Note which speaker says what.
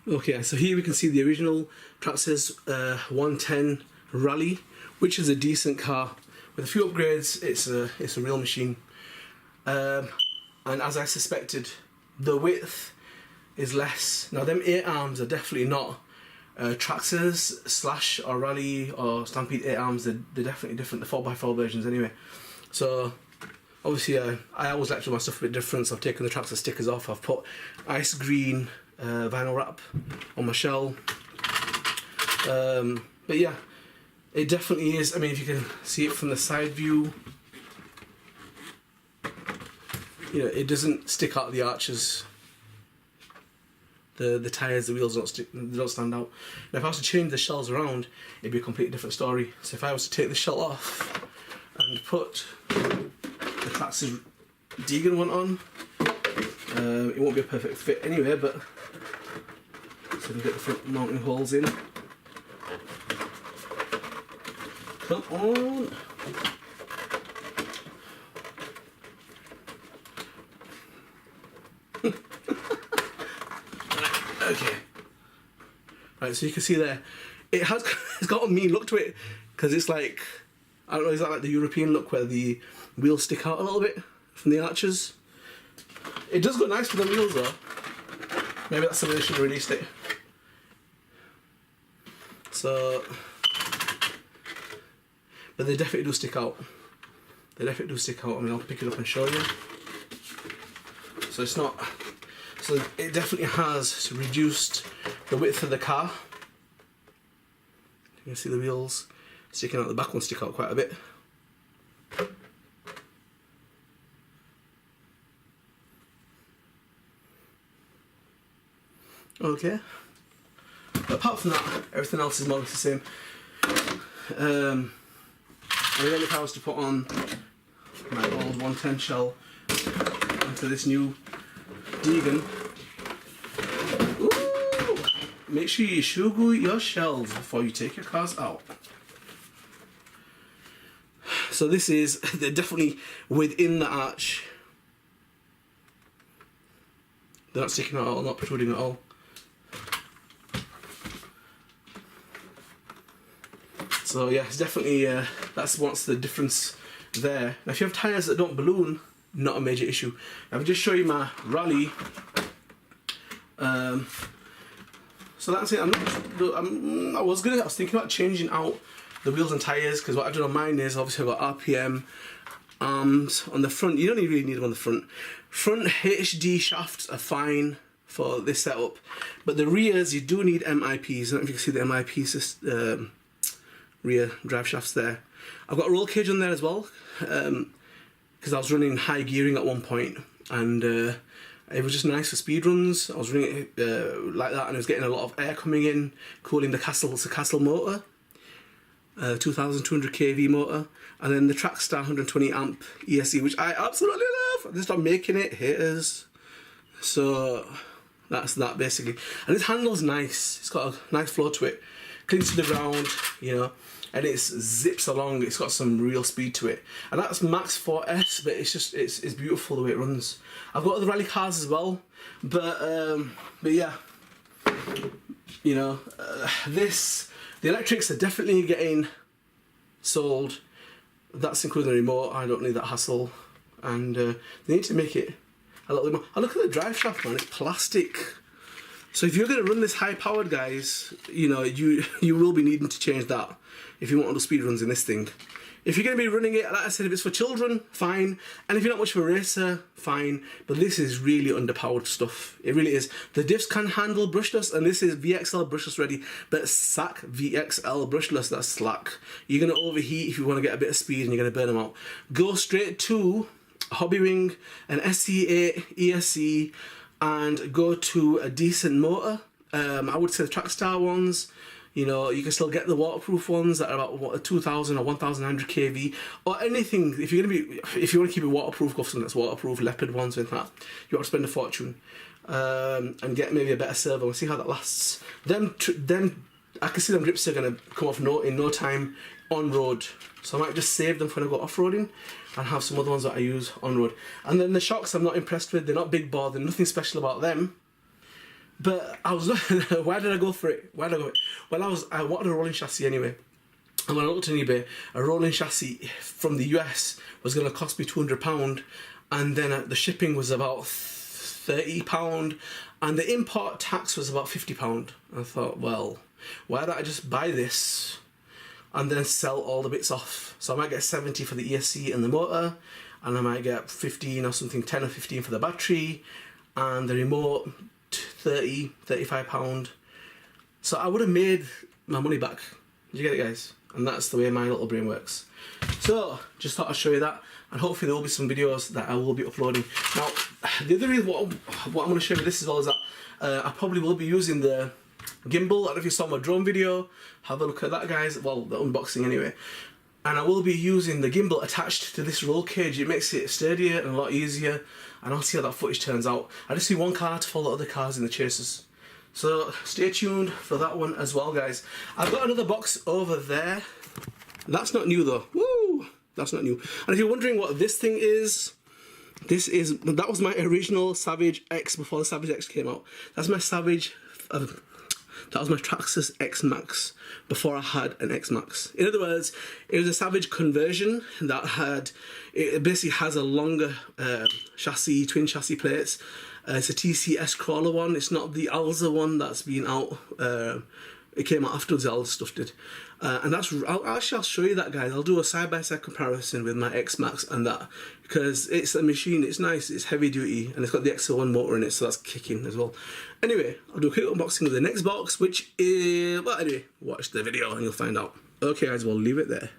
Speaker 1: Okay, so here we can see the original Traxxas 110 Rally, which is a decent car. With a few upgrades, it's a real machine. And as I suspected, the width is less. Now them 8 arms are definitely not Traxxas Slash or Rally or Stampede 8 arms. They're definitely different, the 4x4 versions anyway. So obviously I always like to do my stuff a bit different, so I've taken the Traxxas stickers off. I've put ice green vinyl wrap on my shell. But yeah, it definitely is. I mean, if you can see it from the side view, you know, it doesn't stick out of the arches. The tyres, the wheels they don't stand out. Now if I was to change the shells around, it'd be a completely different story. So if I was to take the shell off and put the Traxxas Deegan one on, it won't be a perfect fit anyway, but so we can get the front mounting holes in. Come on! Okay. Right, so you can see there, it's got a mean look to it, because it's like, I don't know, is that like the European look where the wheels stick out a little bit from the arches? It does go nice with the wheels though. Maybe that's the way they should have released it. So, but they definitely do stick out. They definitely do stick out. I mean, I'll pick it up and show you. So it's not, so it definitely has reduced the width of the car. You can see the wheels sticking out, the back ones stick out quite a bit. Okay. But apart from that, everything else is more or less the same. And then if I was to put on my old 110 shell onto this new Deegan, ooh, make sure you sugar your shells before you take your cars out. So this is, they're definitely within the arch. They're not sticking out at all, not protruding at all. So yeah, it's definitely, that's what's the difference there. Now if you have tyres that don't balloon, not a major issue. Now, I'll just show you my Rally. So that's it. I was thinking about changing out the wheels and tyres, because what I've done on mine is obviously I've got RPM arms on the front. You don't really need them on the front. Front HD shafts are fine for this setup, but the rears you do need MIPs. I don't know if you can see the MIP rear drive shafts there. I've got a roll cage on there as well, because I was running high gearing at one point, and it was just nice for speed runs. I was running it like that, and I was getting a lot of air coming in, cooling the Castle. It's a Castle motor, 2200 kV motor, and then the Traxxas 120 amp ESC, which I absolutely love. I just stopped making it, haters. So that's that basically. And this handle's nice. It's got a nice flow to it, clings to the ground, you know. And it zips along. It's got some real speed to it, and that's max 4S. But it's just it's beautiful the way it runs. I've got other rally cars as well, but yeah, you know, the electrics are definitely getting sold. That's including the remote. I don't need that hassle, and they need to make it a little bit more. Oh, look at the drive shaft, man. It's plastic. So if you're going to run this high powered, guys, you know, you will be needing to change that if you want to do speed runs in this thing. If you're going to be running it, like I said, if it's for children, fine. And if you're not much of a racer, fine. But this is really underpowered stuff. It really is. The diffs can handle brushless, and this is VXL brushless ready. But sack VXL brushless, that's slack. You're going to overheat if you want to get a bit of speed, and you're going to burn them out. Go straight to Hobby Ring, an SC8 ESC, and go to a decent motor. I would say the Trackstar ones. You know, you can still get the waterproof ones that are about 2,000 or 1,100 kV, or anything. If you want to keep it waterproof, go for something that's waterproof. Leopard ones with that. You want to spend a fortune and get maybe a better servo and see how that lasts. Then I can see them drips are going to come off in no time on road. So I might just save them for when I go off roading and have some other ones that I use on road. And then the shocks I'm not impressed with. They're not big bore. There's nothing special about them. But I was why did I go for it? Why did I go for it? Well, I wanted a rolling chassis anyway. And when I looked on eBay, a rolling chassis from the US was going to cost me £200, and then the shipping was about £30, and the import tax was about £50. I thought, well, why don't I just buy this and then sell all the bits off? So I might get 70 for the ESC and the motor, and I might get 15 or something, 10 or 15 for the battery, and the remote, 30, £35. So I would have made my money back. Did you get it, guys? And that's the way my little brain works. So, just thought I'd show you that, and hopefully there will be some videos that I will be uploading. Now, the other reason what I'm going to show you this as well is that I probably will be using the gimbal. I don't know if you saw my drone video, have a look at that, guys. Well, the unboxing anyway. And I will be using the gimbal attached to this roll cage. It makes it sturdier and a lot easier, and I'll see how that footage turns out. I just see one car to follow other cars in the chases. So stay tuned for that one as well, guys. I've got another box over there. That's not new though. Woo! That's not new. And if you're wondering what this thing is, that was my original Savage X before the Savage X came out. That's my Savage. That was my Traxxas X Max before I had an X Max. In other words, it was a Savage conversion that had. It basically has a longer chassis, twin chassis plates. It's a TCS crawler one. It's not the Alza one that's been out. It came out afterwards. The Alza stuff did, and that's. I'll show you that, guys. I'll do a side-by-side comparison with my X Max and that, because it's a machine. It's nice. It's heavy duty, and it's got the XO1 motor in it, so that's kicking as well. Anyway, I'll do a quick unboxing of the next box, which is, well, anyway, watch the video and you'll find out. Okay, guys, we'll leave it there.